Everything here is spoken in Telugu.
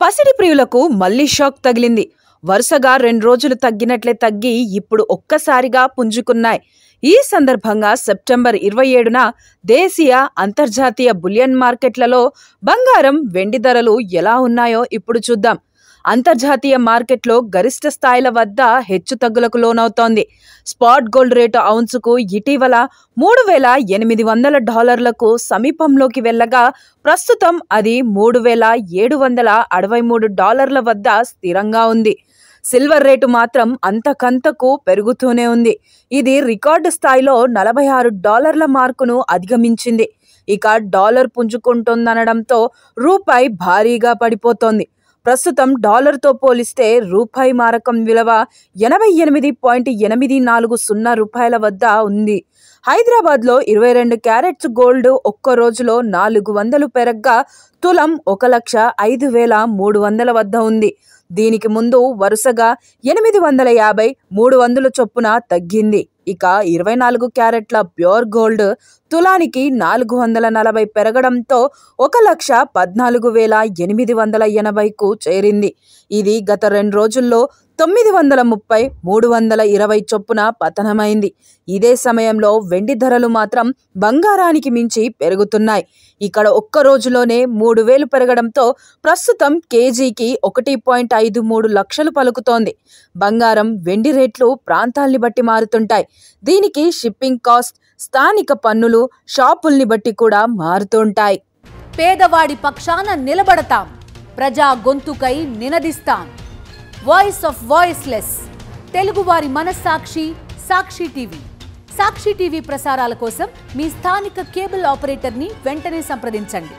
పసిడి ప్రియులకు మళ్లీ షాక్ తగిలింది. వరుసగా 2 రోజులు తగ్గినట్లే తగ్గి ఇప్పుడు ఒక్కసారిగా పుంజుకున్నాయి. ఈ సందర్భంగా సెప్టెంబర్ 27న దేశీయ, అంతర్జాతీయ బులియన్ మార్కెట్లలో బంగారం, వెండి ధరలు ఎలా ఉన్నాయో ఇప్పుడు చూద్దాం. అంతర్జాతీయ మార్కెట్లో గరిష్ట స్థాయిల వద్ద హెచ్చుతగ్గులకు లోనవుతోంది. స్పాట్ గోల్డ్ రేటు ఔన్సుకు ఇటీవల $3,800లకు సమీపంలోకి వెళ్లగా ప్రస్తుతం అది $3,763 వద్ద స్థిరంగా ఉంది. సిల్వర్ రేటు మాత్రం అంతకంతకు పెరుగుతూనే ఉంది. ఇది రికార్డు స్థాయిలో $46 మార్కును అధిగమించింది. ఇక డాలర్ పుంజుకుంటోందనడంతో రూపాయి భారీగా పడిపోతోంది. ప్రస్తుతం డాలర్తో పోలిస్తే రూపాయి మారకం విలువ 88.840 రూపాయల వద్ద ఉంది. హైదరాబాద్లో 22 క్యారెట్స్ గోల్డ్ ఒక్క రోజులో 400 పెరగ్గా తులం 1,05,300 వద్ద ఉంది. దీనికి ముందు వరుసగా 850, 300 చొప్పున తగ్గింది. ఇక 24 క్యారెట్ల ప్యూర్ గోల్డ్ తులానికి 440 పెరగడంతో 1,14,880కు చేరింది. ఇది గత 2 రోజుల్లో 930, 320 చొప్పున పతనమైంది. ఇదే సమయంలో వెండి ధరలు మాత్రం బంగారానికి మించి పెరుగుతున్నాయి. ఇక్కడ ఒక్క రోజులోనే 3,000 పెరగడంతో ప్రస్తుతం కేజీకి 1.53 లక్షలు పలుకుతోంది. బంగారం, వెండి రేట్లు ప్రాంతాల్ని బట్టి మారుతుంటాయి. దీనికి షిప్పింగ్ కాస్ట్, స్థానిక పన్నులు, షాపుల్ని బట్టి కూడా మారుతుంటాయి. పేదవాడి పక్షాన నిలబడతాం, ప్రజా గొంతుకై నినదిస్తాం. వాయిస్ ఆఫ్ వాయిస్లెస్, తెలుగువారి మనస్సాక్షి, సాక్షి టీవీ. సాక్షి టీవీ ప్రసారాల కోసం మీ స్థానిక కేబుల్ ఆపరేటర్ని వెంటనే సంప్రదించండి.